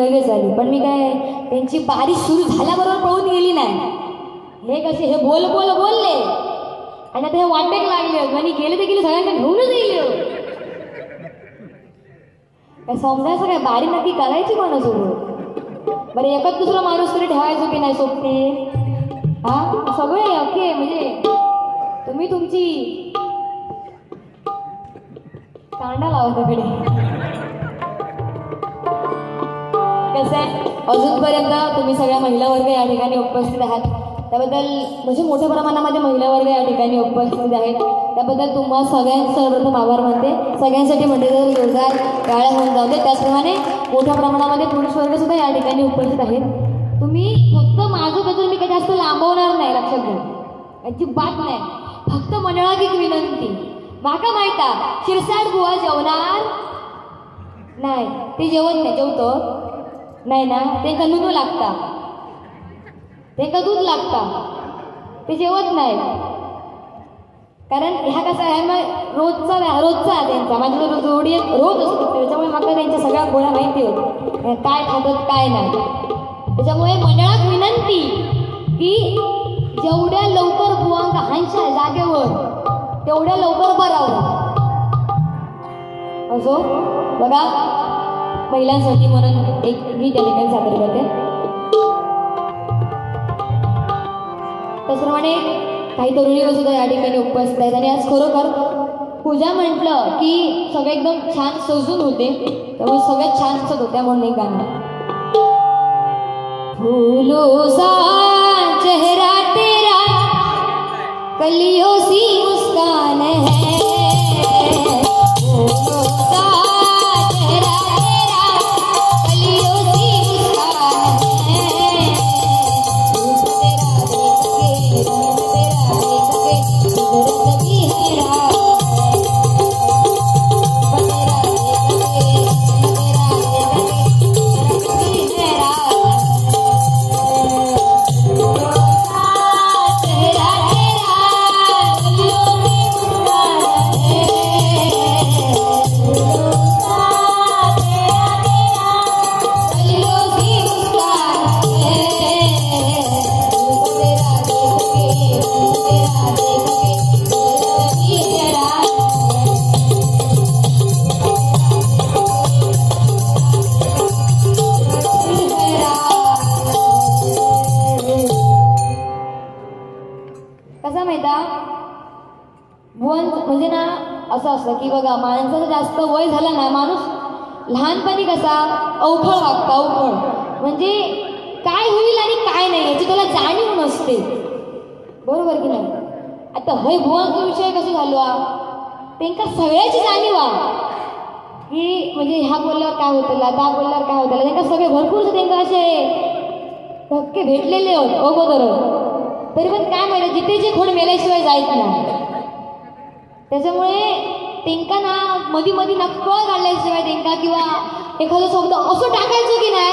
लगेच झाली. पण मी काय त्यांची बारी सुरू झाल्याबरोबर पळून गेली नाही. हे कसे हे बोलले आणि आता हे वाटेक लागले आणि गेले तर गेले सगळ्यांना घेऊनच गेले. काय समजायचं काय बारी नक्की करायची कोणासोबत? बरं एकच दुसरा माणूस तरी ठेवायचो की नाही सोबते? हा सगळे ओके म्हणजे तुम्ही तुमची कांडा लावताकडे कसं आहे. अजूनपर्यंत तुम्ही सगळ्या महिला वर्ग या ठिकाणी उपस्थित आहात त्याबद्दल म्हणजे मोठ्या प्रमाणामध्ये महिला वर्ग या ठिकाणी उपस्थित आहेत त्याबद्दल तुम्हा सगळ्यांचं सर्वप्रथम आभार मानते. सगळ्यांसाठी म्हणते तर जोरदार टाळ्या होऊन जाऊ दे. त्याचप्रमाणे मोठ्या प्रमाणामध्ये पुरुष वर्ग सुद्धा या ठिकाणी उपस्थित आहेत. तुम्ही फक्त माझ्याबद्दल मी काही जास्त लांबवणार नाही, लक्षात घ्या, अजिबात नाही. फक्त मंडळात एक विनंती, माका माहिता शिरसाट बुवा जेवणार नाही, ते जेवत नाही, जेवतो नाही ना, ते नुनू लागता, ते दूध लागता, ते जेवत नाही. कारण ह्या कसा आहे मग रोजचा त्यांचा माझ्या जोडी रोज असतो त्याच्यामुळे मला त्यांच्या सगळ्या गोळ्या माहिती होत काय खातात काय नाही. त्याच्यामुळे मंडळात विनंती की जेवढ्या लवकर बुवांका हांशा जागेवर तेवढ्या लवकर बरावं. असो बघा महिलांसाठी म्हणून एक गीत या ठिकाणी सादर करते. त्याचप्रमाणे काही तरुणी सुद्धा या ठिकाणी उपस्थित आहेत आणि आज खरोखर पूजा म्हटलं की सगळे एकदम छान सजून होते त्यामुळे सगळ्यात छान दिसत होत्या म्हणून एक गाणं. फूलों सा चेहरा तेरा कलियों सी मुस्कान है, फूलों सा चेहरा तेरा कलियों सी मुस्कान है, रूप तेरा देख के रंग तेरा देख के गुजर सभी है रात, तेरा देख के रंग तेरा देख के गुजर सभी है रात. कसा माहिती म्हणजे ना असं असतं की बघा माणसाचं जास्त वय झालं ना माणूस लहानपणी कसा अवखळ वागता, अवखळ म्हणजे काय होईल आणि काय नाही याची त्याला जाणीव नसते, बरोबर की नाही. आता हय भुवांचा विषय कसं झालो त्यांना सगळ्याची जाणीव की म्हणजे ह्या बोलल्यावर काय होतं त्या बोलल्यावर काय होतं त्यांना सगळे भरपूर त्यांना असे धक्के भेटलेले होत अगोदर. तरी पण काय माहिती जिथे जे खोड मेल्याशिवाय जायच नाही. त्याच्यामुळे त्यांना ना मधी मधी ना कळ काढल्याशिवाय त्यांना किंवा एखादा शब्द असं टाकायचं की नाही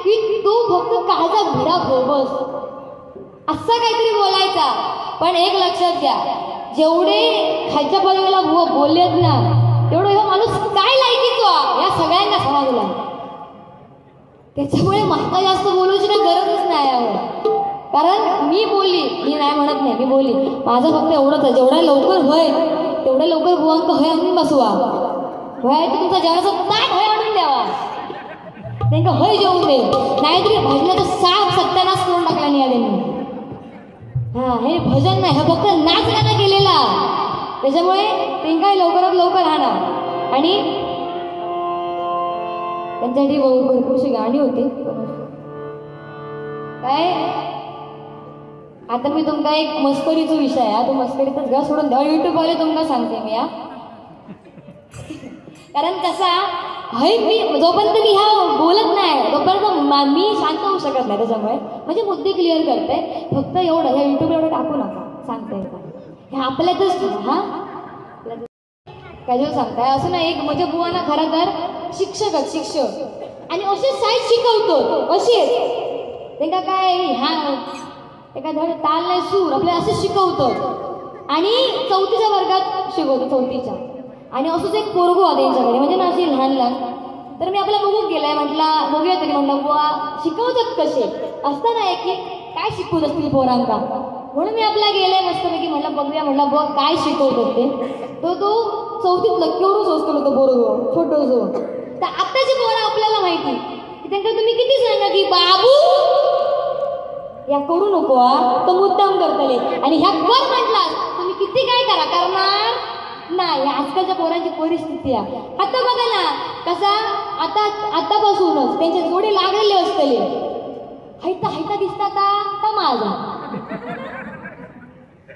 की तो फक्त काळजा भिडा बस असा काहीतरी बोलायचा. पण एक लक्षात घ्या, जेवढे खालच्या बाजूला बोललेत ना तेवढं हा माणूस काय लायकीचा या सगळ्यांना समजला. त्याच्यामुळे माका जास्त बोलायची काही गरजच नाही यावर. कारण मी बोलली, मी नाही म्हणत नाही, मी बोलली माझं फक्त एवढंच आहे, जेवढ्या लवकर होय तेवढ्या लवकर बुवांक होय आणून बसवा, होय तर तुमचा जेवणाचा ताट होय आणून द्यावा, त्यांना होय जेवून दे, नाहीतरी भजनाचा साफ सत्यानाश करून टाकला नाही त्यांनी. हा हे भजन नाही, हे फक्त नाच गाणं केलेला. त्याच्यामुळे त्यांना लवकरात लवकर राहणार. आणि त्यांच्यासाठी भरपूरशी गाणी होती. काय आता मी तुमका एक मस्करीचा विषय आहे, तो मस्करीतच घर सोडून द्या, युट्यूबवाले तुमका सांगते मी कारण कसा हय मी जोपर्यंत मी ह्या बोलत नाही तोपर्यंत मी शांत होऊ शकत नाही. त्याच्यामुळे म्हणजे मुद्दे क्लिअर करते, फक्त एवढं ह्या युट्यूब एवढं टाकू नका, सांगते हे आपल्यातच हा काय जेव्हा सांगताय असं ना. एक म्हणजे बुवाना खरं तर शिक्षक आणि असे साईड शिकवतो असे त्यांना काय ह्या एका धड ताल नाही सूर आपल्याला असं शिकवतो. आणि 4थीच्या वर्गात शिकवतो 4थीच्या. आणि असंच एक पोरगो त्यांच्याकडे म्हणजे ना अशी लहान लहान तर मी आपला बघून गेलाय, म्हटलं बघूया तरी, म्हटलं बुवा शिकवतात कसे असताना की काय शिकवत असतील पोरांका, म्हणून मी आपला गेलाय मस्तपैकी, म्हटलं बघूया, म्हटलं बुवा काय शिकवतात ते. तो 4थीतला केवढूच असतो तो बरोबर छोटो. तर आत्ताची पोरं आपल्याला माहिती की त्यांना तुम्ही किती सांगा की बाबू या करू नको तो मुद्दाम करतले, आणि ह्या कर म्हटलास तुम्ही किती काय करा करणार नाही. आजकालच्या पोरांची परिस्थिती आहे. आता बघा ना कसा आतापासूनच त्यांच्या जोडे लागलेले असतले, हैता दिसता ता माझा,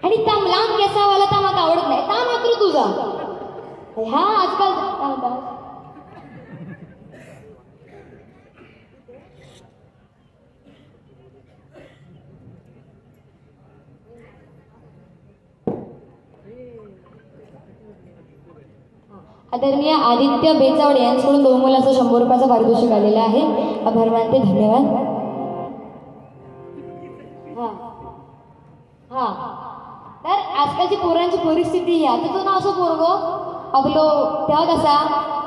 आणि ता लांब केसावाला ता मला आवडत नाही, ता मात्र तुझा. ह्या आजकाल काय म्हणतात आदरणीय आदित्य बेचावडे यांच्याकडून 2 मुलाचं 100 रुपयाचं पारितोषिक आलेलं आहे. आभार मानते, धन्यवाद. हा तर आजकालची पोरांची परिस्थिती ही आता तो ना असं पोरगो आपलो तेव्हा कसा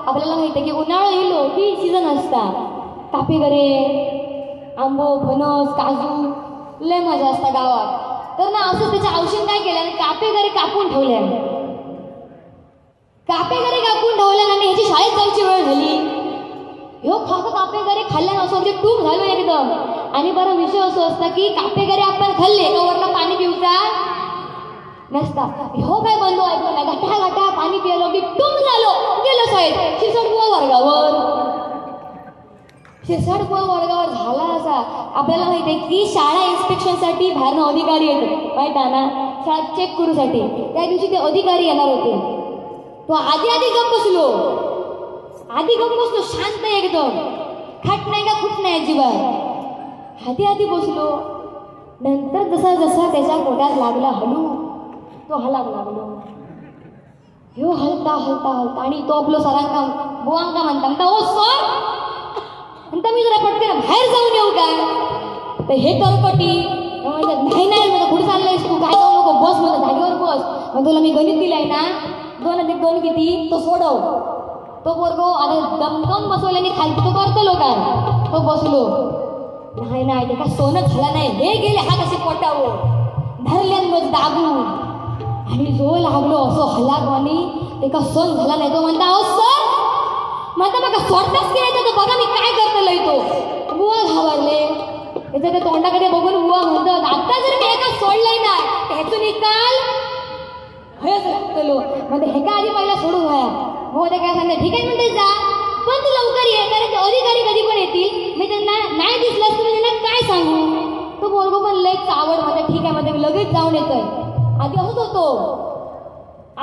आपल्याला माहिती आहे की उन्हाळा येलो की सीझन असता, कापी करे आंबो फणस काजू लय मजा असता गावात. तर ना असं त्याच्या औषध काय केलं, कापे घरी कापून ठेवले, कापेगरे कापून ठेवल्या आणि ह्याची शाळेत जायची वेळ झाली. ह्यो कापेगरे खाल्ल्या नसो म्हणजे टूप झालो एकदम. आणि बरं विषय असं असता की कापेगरे आपण खाल्ले का वरनं पाणी पिऊचा नसता. ह्यो काय बंदो ऐकलं नाही, घाटा पाणी पिलो की टूप झालो, गेलो शाळेत. शिरसाट वर्गावर झाला असा. आपल्याला माहिती आहे की शाळा इन्स्पेक्शनसाठी बाहेरनं अधिकारी येतात माहिती आहे ना, शाळा चेक करूसाठी. त्या दिवशी ते अधिकारी येणार होते. तो आधी गप बसलो, शांत एकदम, खट नाही का खुट नाही अजिबात. आधी बसलो. नंतर जसा त्याच्या पोटात लागला हलू, तो हलाक लागलो. ह्यो हलता आणि तो आपलो सरांका बुवांका म्हणता ओ सर म्हणता मी जरा पटकन बाहेर जाऊन येऊ का. तर हे तरकटी म्हणतात नाही मला पुढे चाललंयस तू, काय जाऊ नको, बस मला जागेवर बस. मग तुला मी गणित दिलाय ना, 2 किती तो सोडव. तो पोरगो आता दमकावून बसवल्याने खाली तो करतो लोकांना. तो बसलो नाही ते का सोनं झाला नाही, हे गेले हात असे पोटावर धरल्यान बस दाबून, आणि जो लागलो असो हलागवानी ते का सोन झाला नाही. तो म्हणता ओ सर म्हणता बघा सोडताच केलं तर बघा मी काय करतलोय. तो बुवा घाबरले, त्याच्या त्या तोंडाकडे बघून बुवा म्हणतात आता जर मी एका सोडलंय ना ह्यातून निकाल म्हणजे हे का आधी पहिला सोडून व्हाया. हो ते काय सांगते ठीक आहे म्हणते जा, पण तू लवकर ये, कारण ते अधिकारी कधी पण येतील, मी त्यांना नाही दिसलंस तुम्ही त्यांना काय सांगू. तो पोरगो पण लय आवड म्हणते ठीक आहे म्हणते मी लगेच जाऊन येतोय. आधी असंच होतो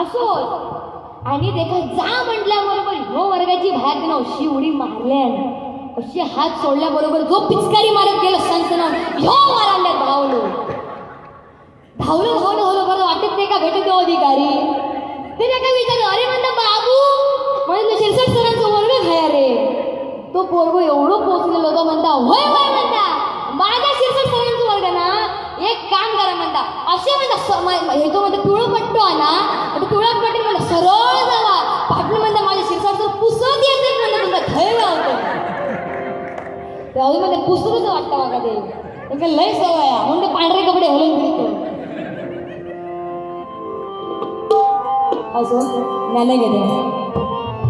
असोच. आणि देखा जा म्हटल्याबरोबर ह्यो वर्गाची बाहेर त्यानं अशी उडी मारल्यान, अशी हात सोडल्याबरोबर जो पिचकारी मारत गेलो संतना ह्यो मारायला धावलो बरं वाटत नाही का भेटत तो अधिकारी. ते काय विचारलं अरे म्हणता बाबू म्हणजे शिरसाट सरांचं वर्ग आहे रे. तो पोरगो एवढं पोचलेलो होतो म्हणता होय म्हणता माझ्या शिरसाट सरांचं वर्ग ना, एक काम करा म्हणता असे म्हणता हे तो म्हणता पिवळं पट्टो ना, पिवळा पट्टी म्हणता सरळ जावा पाटण म्हणता माझ्या शिरसाट सर पुसत येते म्हणता तुमचा धैर्य होतं. त्यावेळी म्हणते पुस्तकच वाटतं मागा ते लय सवय म्हणून ते पांढरे कपडे घालून फिरतो. असो गाणं गेले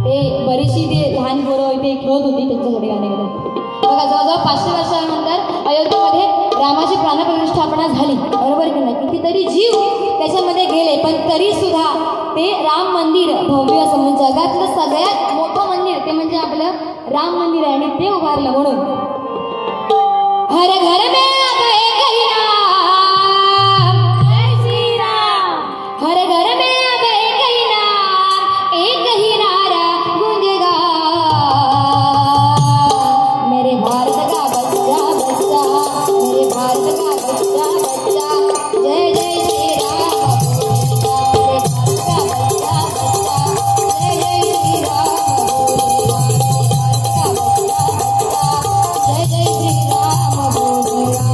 ते बरीचशी ते लहान पोरं इथे खेळत होती त्यांच्यासाठी गाणे गेले. बघा जवळजवळ 500 वर्षानंतर अयोध्येमध्ये रामाची प्राणप्रतिष्ठापना झाली बरोबर की नाही. कितीतरी जीव त्याच्यामध्ये गेले, पण तरी सुद्धा ते राम मंदिर भव्य असं म्हणजे जगातलं सगळ्यात मोठं मंदिर ते म्हणजे आपलं राम मंदिर आहे, आणि ते उभारलं म्हणून हर घर में अब एक ही नाम जय श्री राम, हर घर में अब एक ही नाम एक ही नारा गूंजेगा मेरे भारत का बच्चा बच्चा, मेरे भारत का बच्चा बच्चा जय जय श्री राम, मेरे भारत का बच्चा बच्चा जय जय श्री राम, मेरे भारत का बच्चा बच्चा जय जय श्री राम बोलेगा.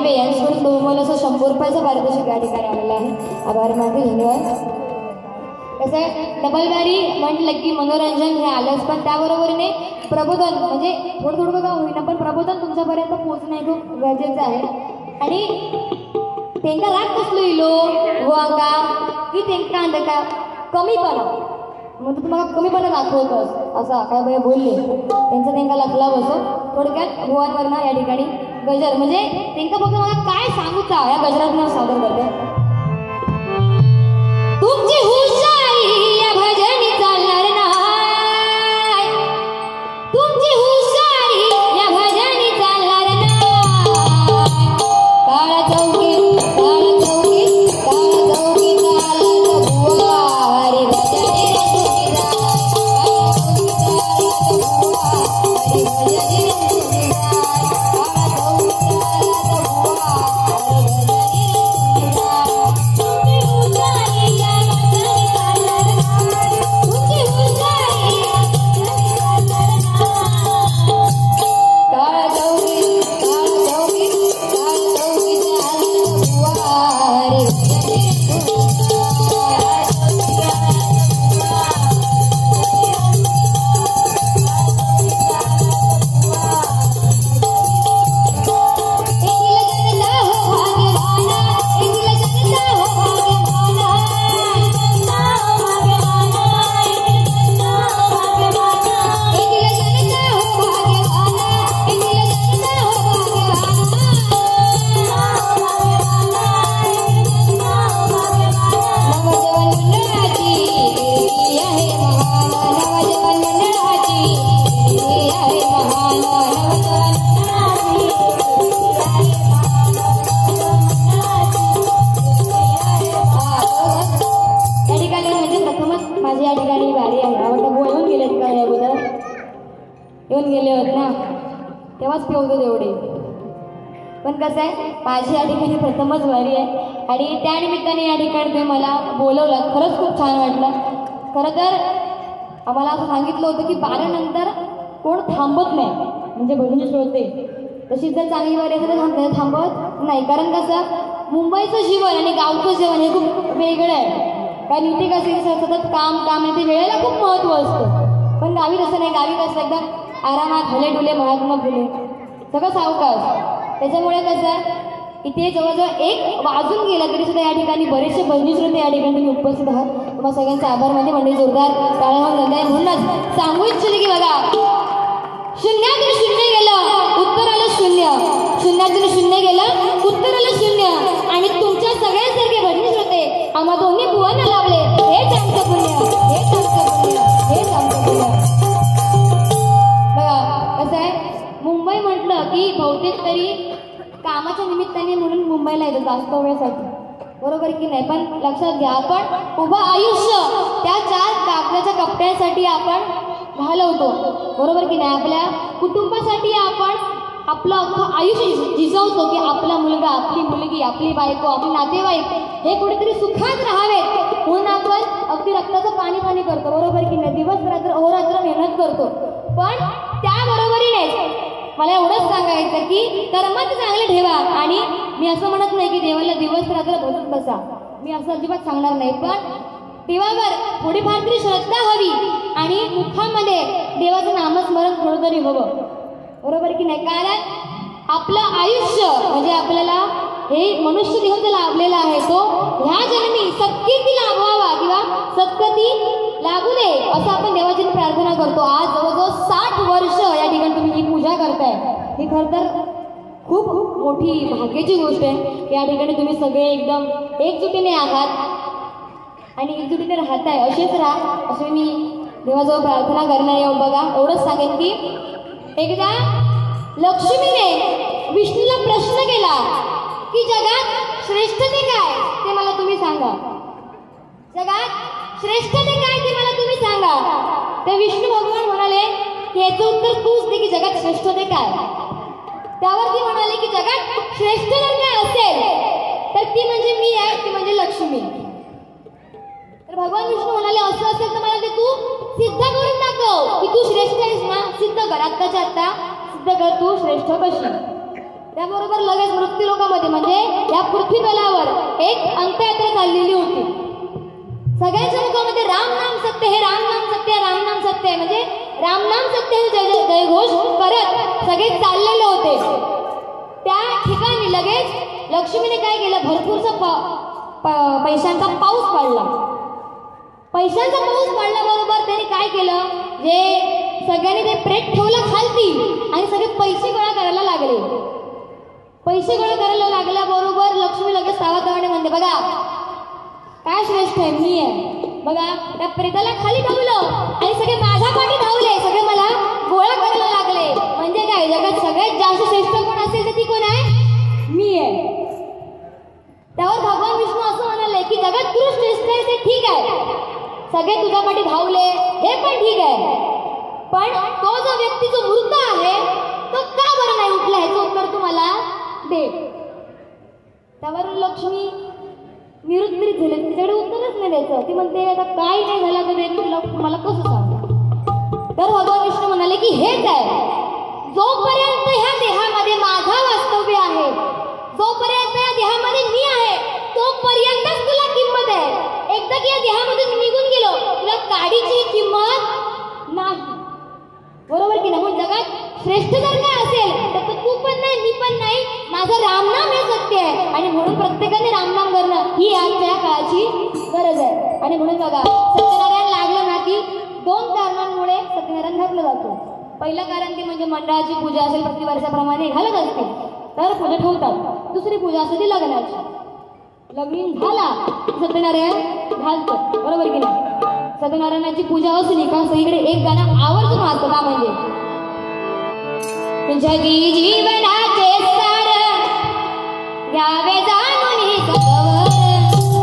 बर्वे यांच्याकडून बहुमोल असं 100 रुपयाचं पारितोषिक या ठिकाणी आलेलं आहे. आभार मानते, धन्यवाद. कसं आहे, डबलदारी म्हटलं की मनोरंजन हे आलंच, पण त्याबरोबरीने प्रबोधन म्हणजे थोडं थोडं का होईना पण प्रबोधन तुमच्यापर्यंत पोहोचणं हे खूप गरजेचं आहे. आणि तेंका राग कसलो इलो व अंगा की तेंका अंधका कमीपणा म्हणजे तुम्हाला कमीपणा दाखवतोस असा काय बाई बोलले त्यांचा तेंका लखला बसो. थोडक्यात भुवांवरनं या ठिकाणी गजर म्हणजे तेंका फक्त मला काय सांगूचा या गजरातनं सादर करते. तुमची हुशारी या भजनी चालणार नाही, तुमची हुशारी या भजनी चालणार नाही. काळा चौकीत काळा चौकीत काळा चौकीत आला बुवा हरी भजनी रे तुझीरा, हरी भजनी रे तुझीरा, काळा चौकीत आला बुवा हरी भजनी रे तुझीरा. तुमची हुशारी या भजनी चालणार नाही, तुमची हुशारी या भजनी चालणार नाही. काळा चौकीत काळा चौकीत काळा चौकीत आला बुवा हरी भजनी रे तुझीरा. माझी या ठिकाणी बारी आहे. आवडता बुवा येऊन गेलेत का या अगोदर? येऊन गेले होत ना, तेव्हाच पिवतो तेवढे. पण कसं आहे, माझी या ठिकाणी प्रथमच बारी आहे आणि त्यानिमित्ताने या ठिकाणी तुम्ही मला बोलवलं, खरंच खूप छान वाटलं. खरं तर आम्हाला असं सांगितलं होतं की 12 नंतर कोण थांबत नाही, म्हणजे भजन श्रोते तशीच जर चांगली बारी असेल तर थांबत नाही. कारण कसं मुंबईचं जीवन आणि गावचं जीवन हे खूप वेगळं आहे. कारण इथे कसं सतत काम काम आणि ते वेळेला खूप महत्त्व असतं. पण गावी तसं नाही, गावी कसं एकदम आरामात हले डुले महात्मक फुले सगळं सावकाश. त्याच्यामुळे कसं इथे जवळजवळ 1 वाजून गेला तरी सुद्धा या ठिकाणी बरेचसे भजनी श्रोते या ठिकाणी तुम्ही उपस्थित आहात. तुम्हाला सगळ्यांचा आभार मानते. म्हणजे जोरदार टाळ्या धंदा. म्हणूनच सांगू इच्छिते की बघा, शून्यातून शून्य गेलं उत्तर आलं शून्य, शून्यातून शून्य गेलं उत्तर आलं शून्य. आणि तुमच्या सगळ्यांसारखे भजनी श्रोते आम्हा दोन्ही बुवांना लाभले. हेच आमचं पुण्य, हेच आमचं पुण्य, हेच आमचं पुण्य. बघा कसं आहे, मुंबई म्हटलं की बहुतेक तरी कामाच्या निमित्ताने म्हणून मुंबईला येतं जास्त वेळेसाठी, बरोबर की नाही? पण लक्षात घ्या, आपण उभं आयुष्य त्या 4 कागदाच्या कपड्यांसाठी आपण घालवतो, बरोबर की नाही? आपल्या कुटुंबासाठी आपण आपलं अख्खं आयुष्य झिजवतो की आपला मुलगा, आपली मुलगी, आपली बायको, आपले नातेवाईक हे कुठेतरी सुखात राहावेत म्हणून आपण अगदी रक्ताचं पाणी पाणी करतो, बरोबर की नाही? दिवस रात्र अहोरात्र मेहनत करतो. पण त्याबरोबरीने मला एवढंच सांगायचं की कर्मात चांगले ठेवा. आणि मी असं म्हणत नाही की देवाला दिवस रात्र भजत बसा, मी असं अजिबात सांगणार नाही. पण देवावर थोडीफार तरी श्रद्धा हवी आणि मुखामध्ये देवाचं नामस्मरण थोडं तरी हवं, बरोबर की नाही? कारण आपलं आयुष्य म्हणजे आपल्याला हे मनुष्य देह जो लाभलेला आहे तो ह्या जन्मी सत्कीर्ती लाभवावा किंवा सत्कती लागू दे असं आपण देवाची प्रार्थना करतो. आज जवळजवळ 60 वर्ष या ठिकाणी तुम्ही ही पूजा करताय. ही खरं तर खूप मोठी भाग्याची गोष्ट आहे. या ठिकाणी तुम्ही सगळे एकदम एकजुटीने आहात आणि एकजुटीने राहताय. असेच राहा असे मी देवाजवळ प्रार्थना करणार आहे. बघा एवढंच सांगेन की एकदा लक्ष्मीने विष्णूला प्रश्न केला की जगात श्रेष्ठते काय ते मला तुम्ही सांगा. जगात श्रेष्ठते काय ते मला तुम्ही सांगा. ते विष्णू भगवान म्हणाले की याचं उत्तर तूच दे की जगात श्रेष्ठते काय. त्यावर ती म्हणाले की जगात श्रेष्ठ जर काय असेल तर ती म्हणजे मी आहे, ती म्हणजे लक्ष्मी. तर भगवान विष्णू म्हणाले असं असेल तर मला ते तू सिद्ध करून दाखव की तू श्रेष्ठ आहेस ना, सिद्ध कर, आत्ताच्या आत्ता सिद्ध कर तू श्रेष्ठ कशी. त्याबरोबर लगेच मृत्यू लोकामध्ये म्हणजे या पृथ्वी तलावर एक अंत्ययात्रा चाललेली होती. सगळ्यांच्या मुखामध्ये राम नाम सत्य हे, राम नाम सत्य, राम नाम सत्य म्हणजे राम नाम सत्य हे जयघोष करत सगळे चाललेले होते. त्या ठिकाणी लगेच लक्ष्मीने काय केलं, भरपूरसा पैशांचा पाऊस पडला. पैशांचा पाऊस पडल्याबरोबर त्यांनी काय केलं, जे सगळ्यांनी ते प्रेत ठेवलं खालती आणि सगळे पैसे गोळा करायला लागले. पैसे गोळा करायला लागल्याबरोबर लक्ष्मी लगेच सावधाने म्हणते, बघा काय श्रेष्ठ आहे, मी आहे. बघा त्या प्रेताला खाली धावलं आणि सगळे माझ्या पाठी धावले, सगळे मला गोळा करायला लागले. म्हणजे काय, जगात सगळ्यात जास्त श्रेष्ठ कोण असेल तर ती कोण आहे, मी आहे. त्यावर भगवान विष्णू असं म्हणाले की जगात तू श्रेष्ठ आहे ते ठीक आहे, सगळे तुझ्या पाठी धावले हे पण ठीक आहे, पण तो जो व्यक्ती जो मृत आहे तो का बरं नाही उठला ह्याचं उत्तर तू मला दे. त्यावर लक्ष्मी निरुत्तरित झाले, तिच्याकडे उत्तरच नाही द्यायचं. ती म्हणते आता काय नाही झालं तर मी तुला मला कसं सांगू. तर भगवान विष्णू म्हणाले की हेच आहे, जोपर्यंत ह्या देहामध्ये माझा वास्तव्य आहे, जोपर्यंत या देहामध्ये मी आहे तोपर्यंतच तुला किंमत आहे. एकदा की या देहामधून निघून गेलो तुला काडीची किंमत नाही. बरोबर की नाही. म्हणून जगात श्रेष्ठ जर काय असेल तर तू पण नाही, मी पण नाही, माझं रामनाम हे सत्य आहे. आणि म्हणून प्रत्येकाने रामनाम करणं ही आजच्या काळाची गरज आहे. आणि म्हणून बघा सत्यनारायण लागलं ना की दोन कारणांमुळे सत्यनारायण घातलं जातो. पहिलं कारण ते म्हणजे मंडळाची पूजा असेल प्रतिवर्षाप्रमाणे घालत असते तर पूजा ठेवतात. दुसरी पूजा असते ती लग्नाची. लग्न झाला सत्यनारायण घालतात. बरोबर की नाही. सत्यनारायणाची पूजा असली का सगळीकडे एक गाणं आवर्जून वाचतं का म्हणजे जगी जीवनाचे सार घ्यावे जाणून सत्वर,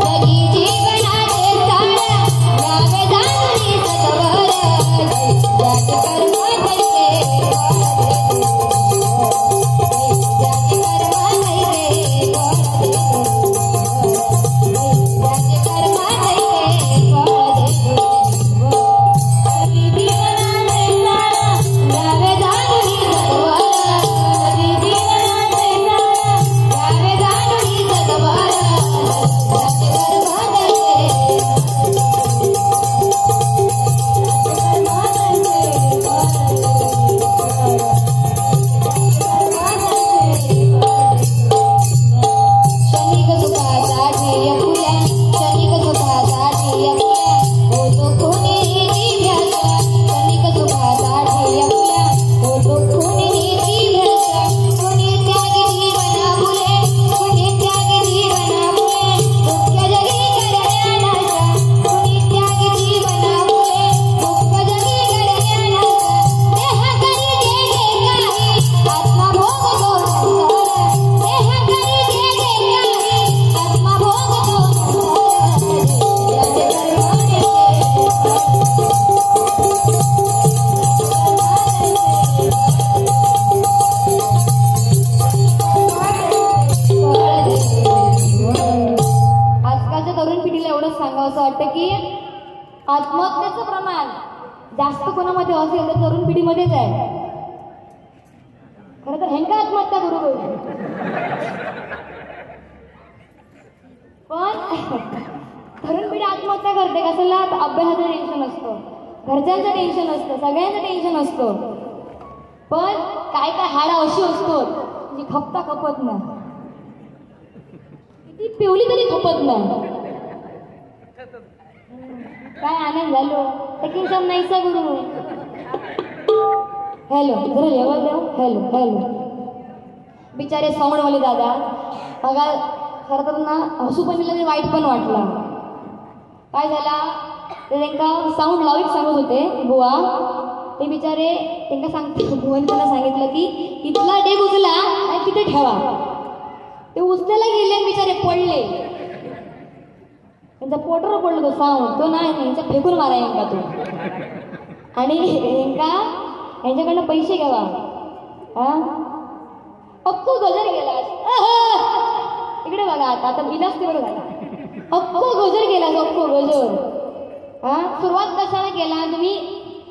जगी जीवनाचे सार घ्यावे जाणून सत्वर, ज्याचे कर्म तैसे ज्याचे कर्म तैसे ज्याचे कर्म तैसे आत्महत्येचं प्रमाण जास्त कोणामध्ये असेल तर तरुण पिढीमध्येच आहे. खरं तर ह्यांका आत्महत्या करू पण तरुण पिढी आत्महत्या करते कशाला, अभ्यासाचं टेन्शन असतं, घरच्यांचं टेन्शन असतं, सगळ्यांचं टेन्शन असतं. पण काय काय हाडा अशी असतो जी खपता खपत नाही, ती पिवली तरी खपत नाही. काय आनंद झालो टेक्निशियन नाही सा गुरु. हॅलो जरा लेवल द्या. हॅलो हॅलो बिचारे साऊंडवाले दादा बघा, खरं तर ना हसू पण दिलं वाईट पण वाटला. काय झाला ते त्यांना साऊंड लावूच सांगत होते बुवा, ते बिचारे त्यांना सांगते बुवाने त्यांना सांगितलं की इथला डेग उचला आणि तिथे ठेवा. ते उचलायला गेले बिचारे पडले, त्यांचा पोटवर पडलो तो साऊंड, तो नाही त्यांचा फेकून मारा यांका तो. आणि यांका यांच्याकडनं पैसे घ्यावा. हा अक्को गजर गेला इकडे बघा. आता आता बिलास ते बरोबर अक्को गजर गेला, अक्को गजर. हा सुरुवात कशाला केला तुम्ही,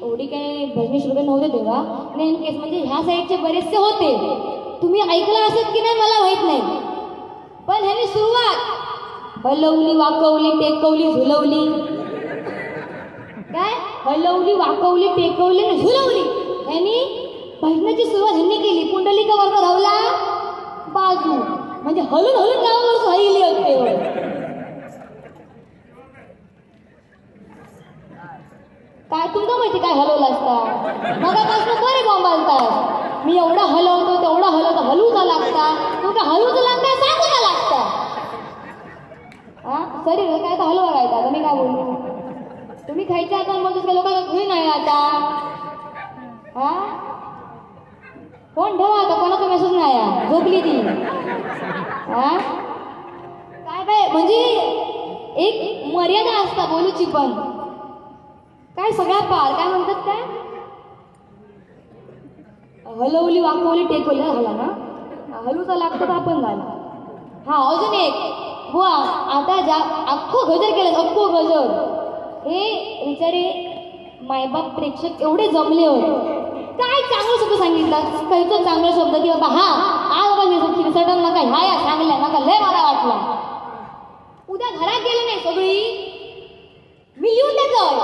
एवढी काही भजनी श्रोते नव्हते तेव्हा, मेन केस म्हणजे ह्या साईडचे बरेचसे होते तुम्ही ऐकलं असेल की नाही मला माहित नाही, पण ह्यानी सुरुवात हलवली वाकवली टेकवली झुलवली. काय हलवली वाकवली टेकवली आणि झुलवली. ह्यानी भजनाची सुरुवात ह्यांनी केली. पुंडलिका वर्ग धावला बाजू, म्हणजे हलून हलून गावावर हलली होते. काय तुमका माहिती काय हलवलं असता? मगापासून बरे बोंबालतात. मी एवढा हलवतो तेवढा हलवतो, हलूचा लागता तुमका हलूचा लागता सांगूचा लागता. हा सरी काय तर हलवा काय आता मी काय बोलू. तुम्ही खायच्या आता मग लोकांना घरी नाही आता. हा फोन ठेवा आता, कोणाचा मेसेज नाही झोपली ती. हा काय काय म्हणजे एक मर्यादा असता बोलूची, पण काय सगळ्या पार काय म्हणतात काय हलवली वाकवली टेकवली झाला ना, हलूचा लागतो तर आपण झाला. हा अजून एक बुवा आता ज्या अख्खो गजर केलं, अख्खो गजर हे बिचारे मायबाप प्रेक्षक एवढे जमले होते. काय चांगला शब्द सांगितला, काहीच चांगला शब्द की बाबा हा आज बाबा चिरसटन नका ह्या या चांगल्या नका लय मला वाटला. उद्या घरात गेले नाही सगळी मी लिहून देतोय.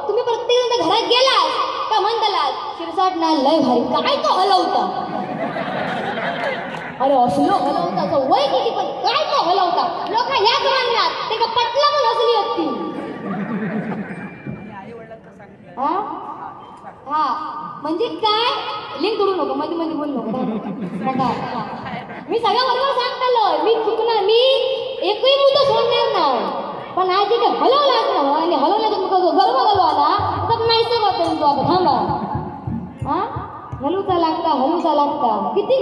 तुम्ही प्रत्येक जण घरात गेलात का म्हणताला शिरसाट ना लय भारी काय तो हलवता. अरे असलो हलवता तो वय किती पण काय तो हलवता. लोक ह्याच म्हणणार ते का पटला पण हसली होती. हा हा म्हणजे काय लिंक तोडू नको, मध्ये मध्ये बोलू नको. मी सगळ्या बरोबर सांगतालो, मी चुकणार, मी एकही मुद्दा सोडणार नाही. पण आज जे हलवलाच ना आणि हलवल्याचा तुका जो गर्व घालवाला तर नाही सगळं त्यांचं आता थांबा. हा हलूचा लागता किती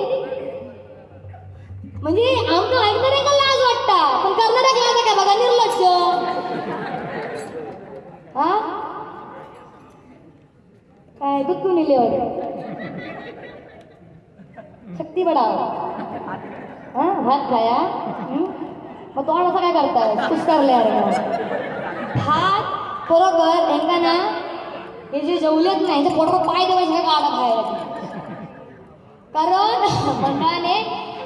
म्हणजे आमचं ऐकणारे का लाज वाटता, पण करणाऱ्या लाज काय बघा निर्लक्ष. हा काय दूध नेले शक्ती बडाव. हा भात खाया मग तोंड असं काय करताय पुष्कारले अरे भात बरोबर हेंगा ना हे जे जेवलेच नाही ते पोटावर पाय देवायचे काढा खायला. कारण मंडळाने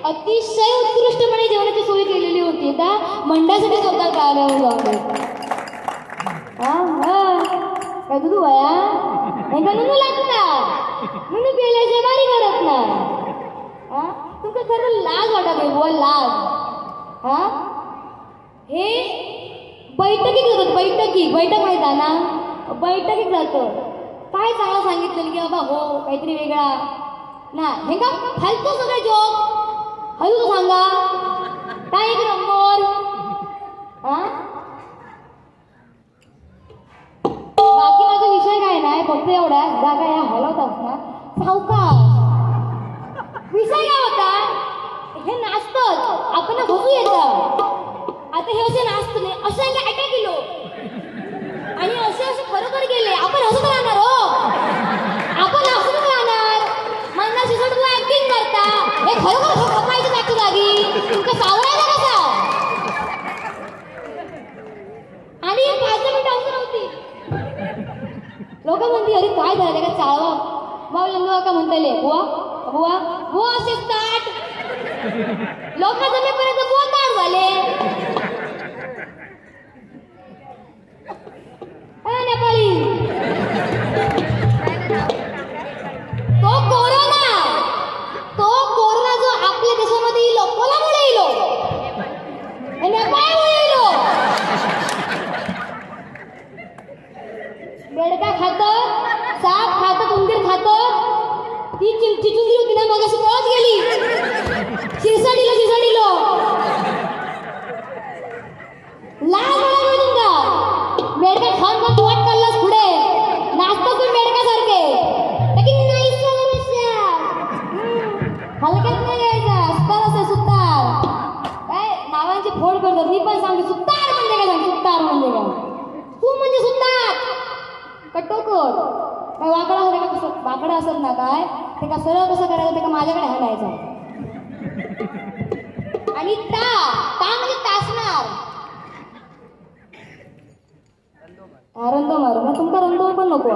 अतिशय उत्कृष्टपणे जेवणाची सोय केलेली होती. त्या मंडळासाठी स्वतः कार्यावर जाऊन हा हा काय तुझू वया हेंगा नुनू लागतात नुनू गेल्याशिवाय बारी करत ना. हा तुमचं खरं लाज वाटत बोल लाज. हा हे बैठकीत जातात, बैठक माहित आहे ना, बैठकीत जातो. काय चांगलं सांगितलं की बाबा हो काहीतरी वेगळा ना हे का फालतू सगळे जोक हलू सांगा काय एक नंबर. हा बाकी माझा विषय काय नाही, फक्त एवढा जागा या हलवतात ना सावकाश. विषय काय होता हे नाचतात आपण हसू येतं. आता हे असे नाचतो नाही असे अटॅक केलो आणि असे खरोखर गेले आपण हसत राहणार. हो आपण हसत राहणार मला शिसट तू ऍक्टिंग करता हे खरोखर खपायचं त्याच्या जागी तुमचं सावरायला कसा. आणि 5 मिनिटं हसू नव्हती. लोक म्हणते अरे काय झालं का चाळवा मावलं का म्हणताले बुवा बुवा बुवा असे स्टार्ट लोक जमेपर्यंत बुवा ताट झाले. नेपाळी तो कोरोना जो आपल्या देशामध्ये येलो कोणामुळे येलो नेपाळमुळे येलो. बेडका खातं साप खातं उंदीर खातं. ती चिचुंदी होती ना मग अशी पळत गेली शिरसाडीलो लाज वाटत तुमका. बेडका खाऊन पण वाट काढलास पुढे नाचतो पण बेडका सारखे हलक्यात नाही घ्यायचा. सुतार असे सुतार काय नावांची फोड करतात. मी पण सांगते सुतार म्हणजे काय सांग सुतार म्हणजे काय तू म्हणजे सुतार कटोकट काय वाकडा होते का कसं वाकडा असत ना काय ते का सरळ कसं करायचं ते का माझ्याकडे हाणायचं. आणि ता म्हणजे तासणार रंदो मारू मग तुमका रंदो पण नको.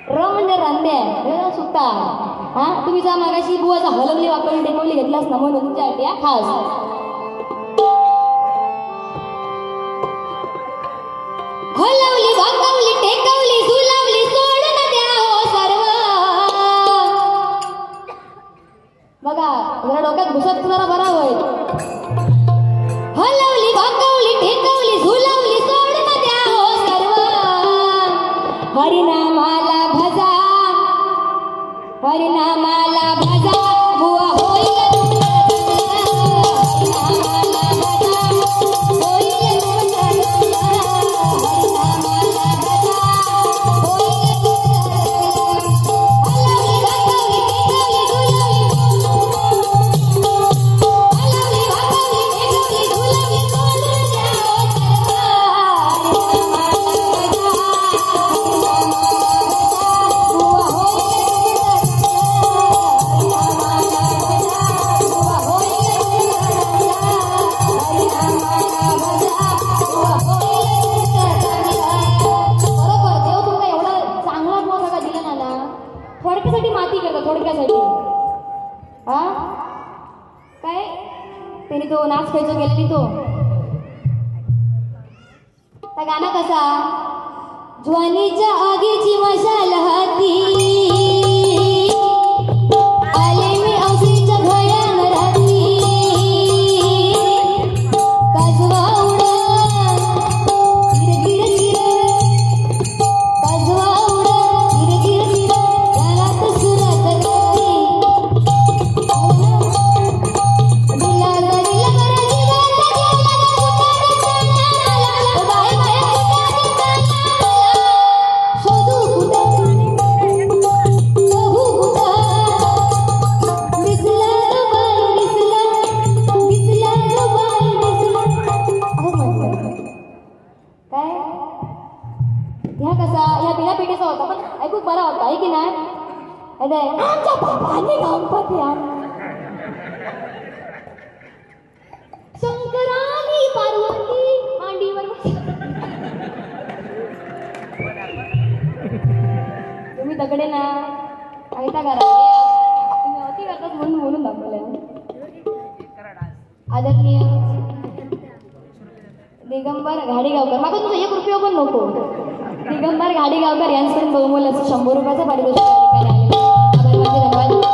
र म्हणजे रंद्या सुतार हा तुम्ही जा मागाशी बुवाचा हलवली वाकवली टेकवली घेतलास ना म्हणून तुमच्यासाठी हा खास हलवली वाकवली टेकवली झुलवली सोडून द्या हो सर्व बघा जरा डोक्यात घुसत जरा बरा होईल हलवली वाकवली टेकवली झुलवली सोडून द्या हो सर्व हरिनामाला भजा हरिनामाला भजा बुवा होईल थोडक्यासाठी हा काय त्याने तो नाच खेळतो गेलेली तो त्या गाणं कसा ज्वानीच्या आगीची मशाल हाती आले मी औसीच्या घळ्यान राहती काजवा उडा गिर गिर गिर काजवा उडा गिर गिर गिर गालात सुरात होता पण ऐकू बरा होता आहे की नाही आमच्या बाबाने गणपती शंकरानी पार्वती मांडीवर तुम्ही तकडे ना ऐका करा तुम्ही अति करतात म्हणून बोलून दाखवलं आदरणीय दिगंबर घाडीगावकर माका तुमचा 1 रुपया पण नको दिगंबर घाडीगावकर यांच्याकडून बहुमूल्य 100 रुपयाचं पारितोषिक आभार माझे धन्यवाद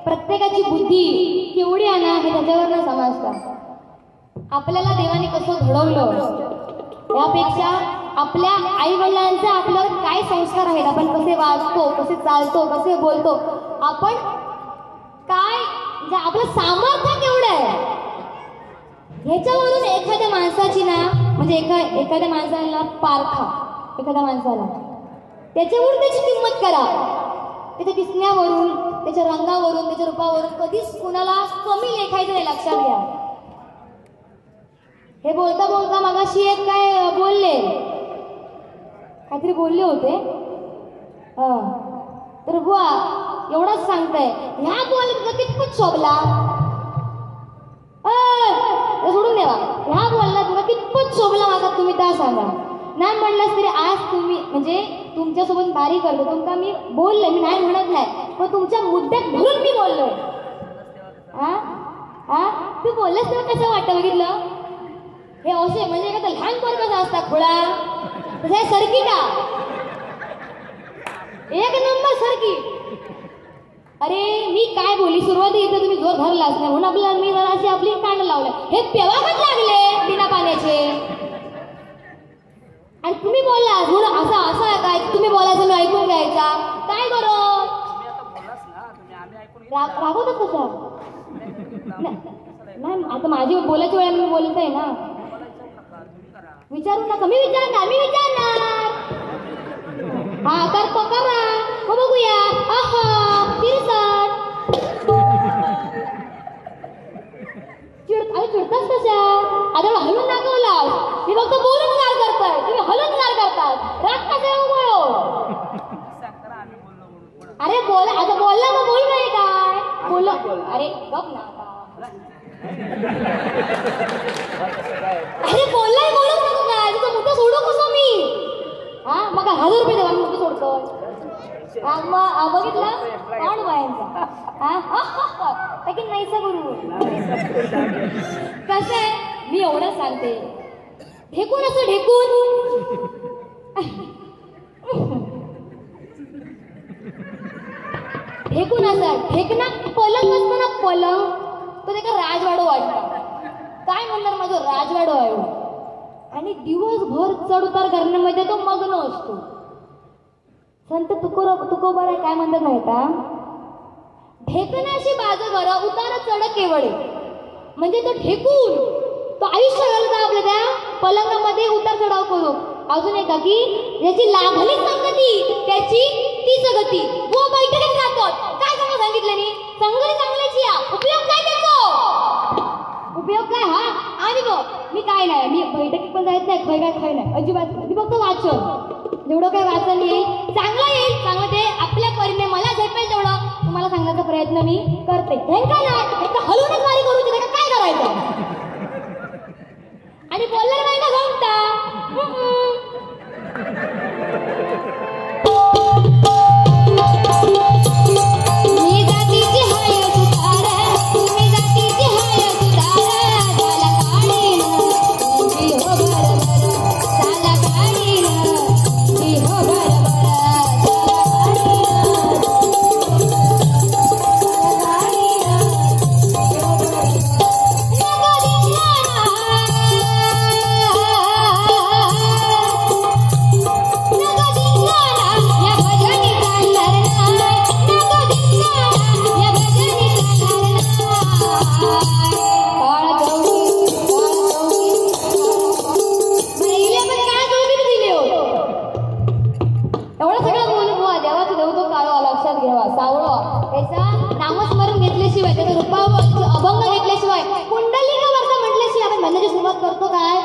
प्रत्येकाची बुद्धी केवढी आहे ना हे त्याच्यावर न समजतं आपल्याला देवाने कसं घडवलं यापेक्षा आपल्या आई वडिलांचे आपल्यावर काय संस्कार आहेत आपण कसे वागतो कसे चालतो कसे बोलतो आपण काय म्हणजे आपलं सामर्थ्य केवढं आहे ह्याच्यावरून एखाद्या माणसाची ना म्हणजे एखाद्या माणसाला पारखा एखाद्या माणसाला त्याच्यावरून त्याची किंमत करा त्याच्या दिसण्यावरून त्याच्या रंगावरून त्याच्या रूपावरून कधीच कुणाला कमी लेखायचं नाही लक्षात घ्या हे बोलता बोलता मगाशी एक काय बोलले काहीतरी बोलले होते तर बुवा एवढंच सांगताय ह्या बुवाला तुझा कितपत शोभला सोडून देवा ह्या बुवाला तुला कितपत शोभला माझा तुम्ही त्या सांगा नाही म्हणलंच तरी आज तुम्ही म्हणजे तुमच्यासोबत बारी करतो तुमका मी बोलले मी नाही म्हणत नाही पण तुमच्या मुद्द्यात धरून मी बोललोय तू बोललास तेव्हा कसं वाटतं बघितलं हे असे म्हणजे एखादा लहान पोर कसा असता खुळा तसं सर्किट एक नंबर सर्किट अरे मी काय बोली, सुरुवाती इथे तुम्ही जोर धरलाच नाही म्हणून आपल्याला मी जरा अशी आपली कांड लावलं. हे पेवागत लागले बिना पाण्याचे. आणि तुम्ही बोलला म्हणून असं असं काय तुम्ही बोलायचं मी ऐकून घ्यायचा काय बरं. रागवतच कशा नाही आता माझी बोलायची वेळा मी बोलत आहे ना. विचारू नका, मी विचारणार मी विचारणार. हा करतो करा मग बघूया. अरे चिडताच कशा आता हलून दाखवलास मी फक्त बोलून गार करताय तुम्ही हलून गार करतात. राग कशा अरे बोला आता बोलला मग बोल नाही काय बोल. अरे गप ना अरे बोललाय बोलू नको काय तुझं मुद्दा सोडू कसं मी. हा मग 1000 रुपये देवा मी मुद्दा सोडतोय. मग बघितलं कोण बायांचा की नाहीसा गुरु. कसं आहे मी एवढंच सांगते ढेकून असं ढेकून ढेकून असं ढेकणा पलंग असतो ना पलंग तो त्याचा राजवाडो वाटतो. काय म्हणणार माझं राजवाडो आहे. आणि दिवसभर चढ उतार करण्यामध्ये तो मग्न असतो. संत तुकोबा काय म्हणतात माहिता ढेकणाशी बाजू बरं उतार चढ केवळे. म्हणजे तो ढेकून तो आयुष्य घालता आपल्या त्या पलंगामध्ये उतार चढाव करू. अजून एका की ज्याची लाभली संगती त्याची ती सगती. वो बैठकीत जातो काय सांगितलं मी संगती चांगल्याची उपयोग काय त्याचा उपयोग काय. हा आणि मी काय नाही मी बैठकीत पण जायचं नाही काय नाही अजिबात. मी फक्त वाचन जेवढं काय वाचन येईल चांगलं येईल चांगलं ते आपल्या परीने मला झेपेल तेवढं तुम्हाला सांगण्याचा प्रयत्न मी करते. हलवूनच वारी करू तिथे काय करायचं आणि बोलणार नाही का गमता. मी जातीची हाय सुतार तुम्ही जातीची हाय सुतार झाला काढीन जी हो बरोबर झाला काढीन जी हो बरोबर नामस्मरण घेतल्याशिवाय त्याचा रूपावर अभंग घेतल्याशिवाय कुंडलिका वार्ता म्हटल्याशिवाय आपण म्हणण्याची सुरुवात करतो काय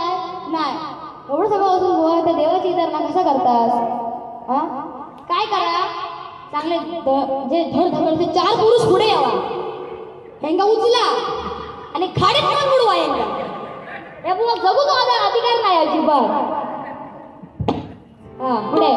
नाही. एवढं सगळं असून गोवा त्या देवाची विचारणा कशा करतात. हा काय करा चांगले जे धडधडचे 4 पुरुष पुढे यावा हेंगा उचला आणि खाडीत पण बुडवा हेंगा. या बुवा जगू तो अधिकार नाही अजिबात. हा पुढे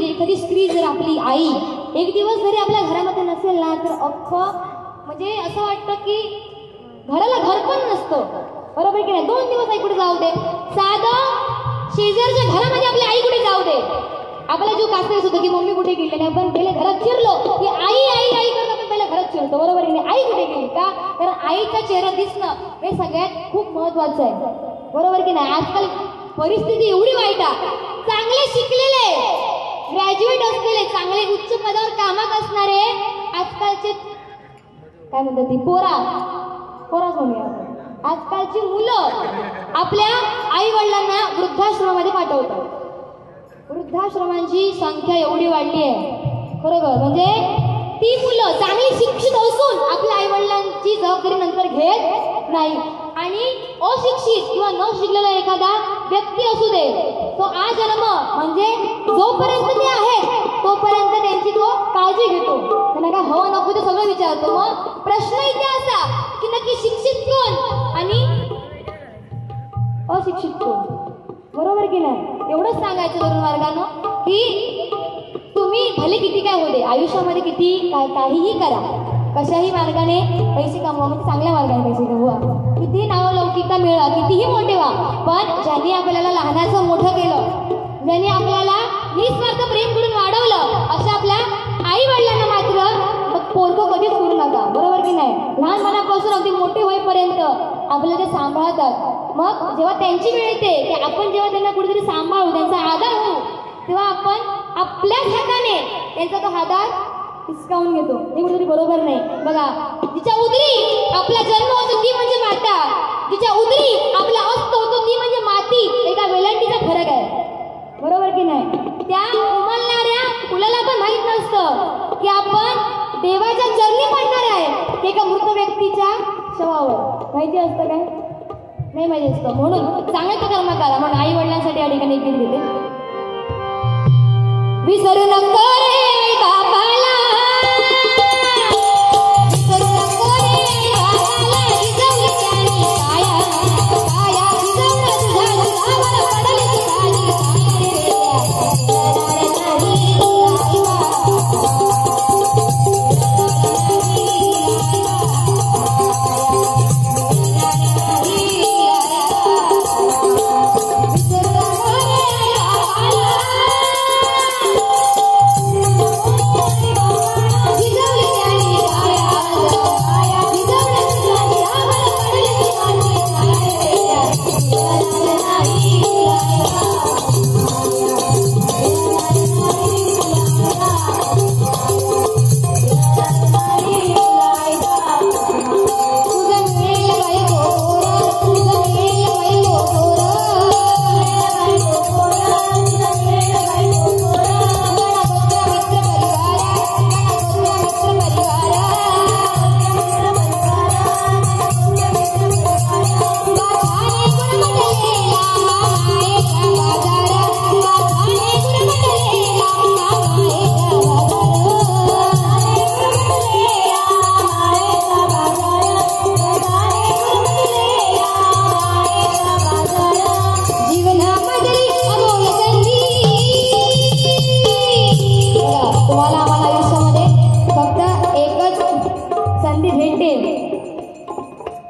एखादी स्त्री जर आपली आई एक दिवस जरी आपल्या घरामध्ये नसेल ना तर अख्खं म्हणजे असं वाटतं की घराला घर पण नसतं. बरोबर की नाही. 2 दिवस आई कुठे जाऊ दे साधं शेजारच्या घरामध्ये आपली आई कुठे जाऊ दे आपला जीव कासायच होतं की मम्मी कुठे गेली नाही. आपण पहिले घरात शिरलो की आई आई आई करत आपण पहिले घरात शिरतो. बरोबर की नाही. आई कुठे गेली का कारण आईचा चेहरा दिसणं हे सगळ्यात खूप महत्वाचं आहे. बरोबर की नाही. आजकाल परिस्थिती एवढी वाईट आहे. चांगले शिकलेले ग्रॅज्युएट असलेले चांगले उच्च पदावर कामात असणारे आजकालचे काय म्हणतात ती पोराच म्हणूया आजकालची मुलं आपल्या आई वडिलांना वृद्धाश्रमामध्ये पाठवतात. वृद्धाश्रमांची संख्या एवढी वाढली आहे खरोखर. म्हणजे ती मुलं चांगली शिक्षित असून आपल्या आई वडिलांची जबाबदारी नंतर घेत नाही. आणि अशिक्षित किंवा न शिकलेला एखादा व्यक्ती असू दे तो जन्म म्हणजे जोपर्यंत ते आहे असं विचारतो. मग प्रश्न इथे असा की नक्की शिक्षित कोण आणि अशिक्षित कोण, बरोबर की नाही? एवढंच सांगायचं तरुण वर्गानं की तुम्ही भले किती काय होते आयुष्यामध्ये, किती काहीही करा, कशाही मार्गाने पैसे कमवा, म्हणजे चांगल्या मार्गाने पैसे कमवा, कितीही नावलौकिकता मिळवा, कितीही मोठे व्हा, पण ज्यांनी आपल्याला लहानाचं मोठं केलं, ज्यांनी आपल्याला निस्वार्थ प्रेम करून वाढवलं, अशा आपल्या आई वडिलांना मात्र पोरकं कधीच करू नका, बरोबर की नाही? लहानपणापासून अगदी मोठे होईपर्यंत आपल्याला ते सांभाळतात. मग जेव्हा त्यांची वेळ येते की आपण जेव्हा त्यांना कुठेतरी सांभाळू, त्यांचा आधार होऊ, तेव्हा आपण आपल्याच हाताने त्यांचा तो आधार हिसकावून घेतो. हे कुठेतरी बरोबर नाही. बघा, जिच्या उदरी आपला जन्म होतो ती म्हणजे माता, जिच्या उदरी आपला अस्तित्व होतो ती म्हणजे माती. एका वेलांटीचा फरक आहे, बरोबर की नाही? त्या उमलणाऱ्या फुलाला पण माहीत नसतं की आपण देवाच्या चरणी पडणार आहे ते एका मृत व्यक्तीच्या शवावर. माहिती असतं काय? नाही माहिती असतं. म्हणून चांगलं कर्म करा. म्हणून आई वडिलांसाठी या ठिकाणी गीत घेते. विसरू नको रे बाबाला, विसरू नको रे बाबाला, जिजवली त्याने काया, काया जिजवलं तुझ्या जीवावर पडली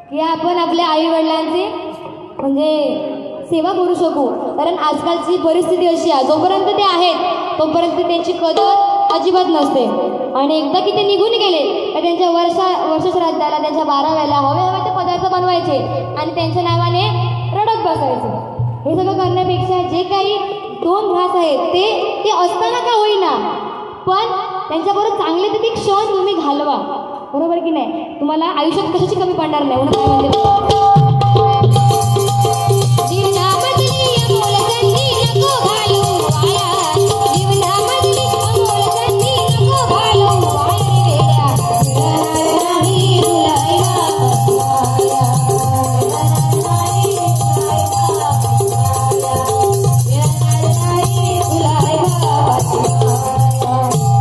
तुझी आपण आपल्या आई वडिलांची म्हणजे सेवा करू शकू. कारण आजकालची परिस्थिती अशी आहे, जोपर्यंत ते आहेत तोपर्यंत त्यांची कदर अजिबात नसते. आणि एकदा की ते निघून गेले तर त्यांच्या वर्षश्राद्धाला, त्यांच्या 12व्याला हवे ते पदार्थ बनवायचे आणि त्यांच्या नावाने रडत बसायचे. हे सगळं करण्यापेक्षा जे काही 2 घास आहेत ते असताना का होईना, पण त्यांच्याबरोबर चांगले ते क्षण तुम्ही घालवा, बरोबर की नाही? तुम्हाला आयुष्यात कशाची कमी पडणार नाही. म्हणून काय म्हणते,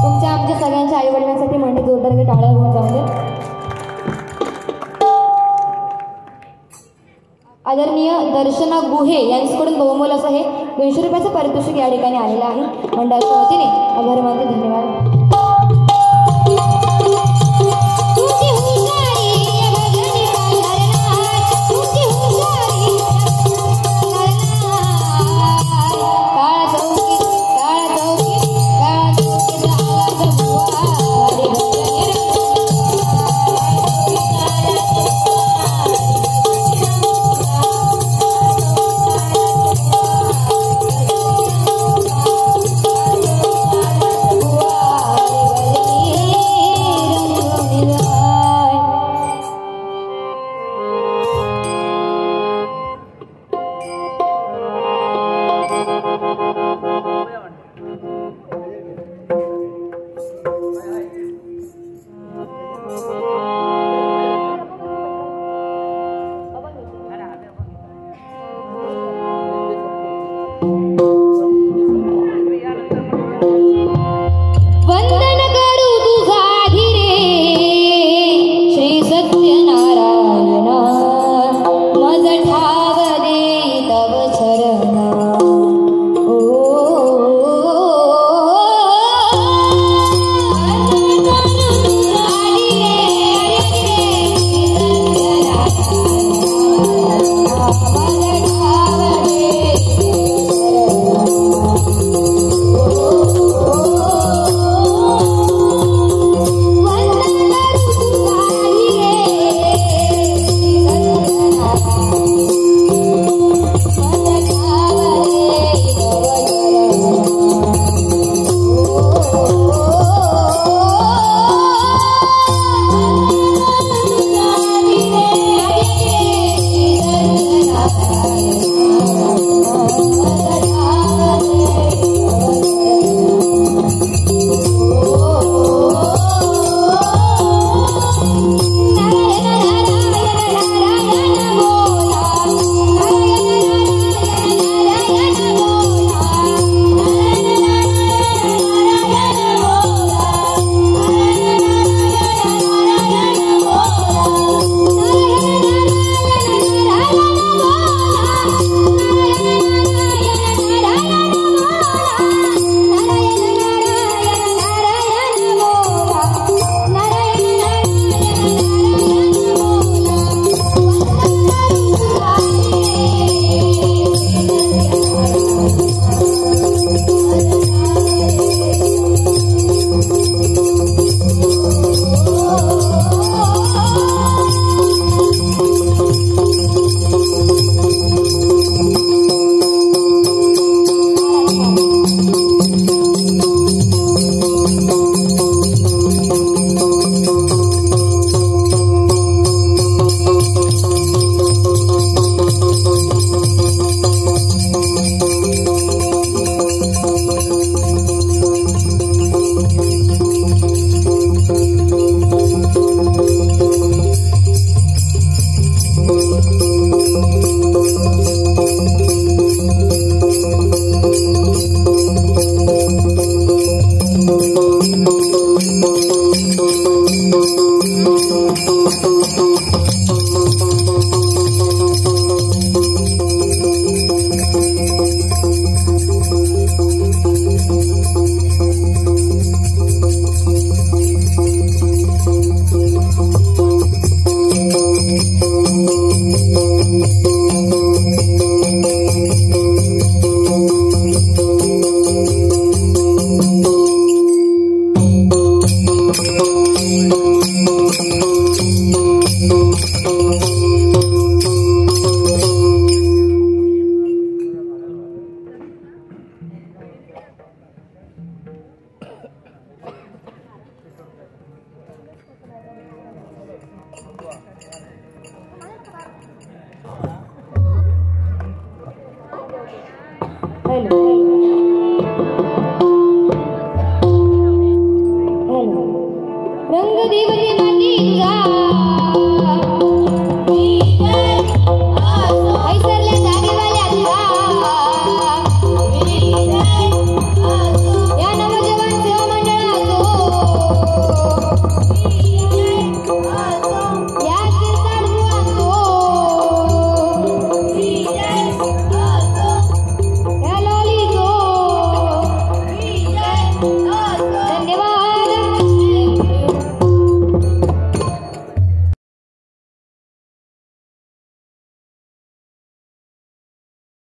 तुमच्या आमच्या सगळ्यांच्या आई वडिलांसाठी म्हणजे जोरदार टाळ्या होऊन जाऊ दे. आदरणीय दर्शना गुहे यांच्याकडून बहुमोल असं हे 200 रुपयाचं पारितोषिक या ठिकाणी आलेलं आहे. मंडळाच्या वतीने आभार मानते. धन्यवाद.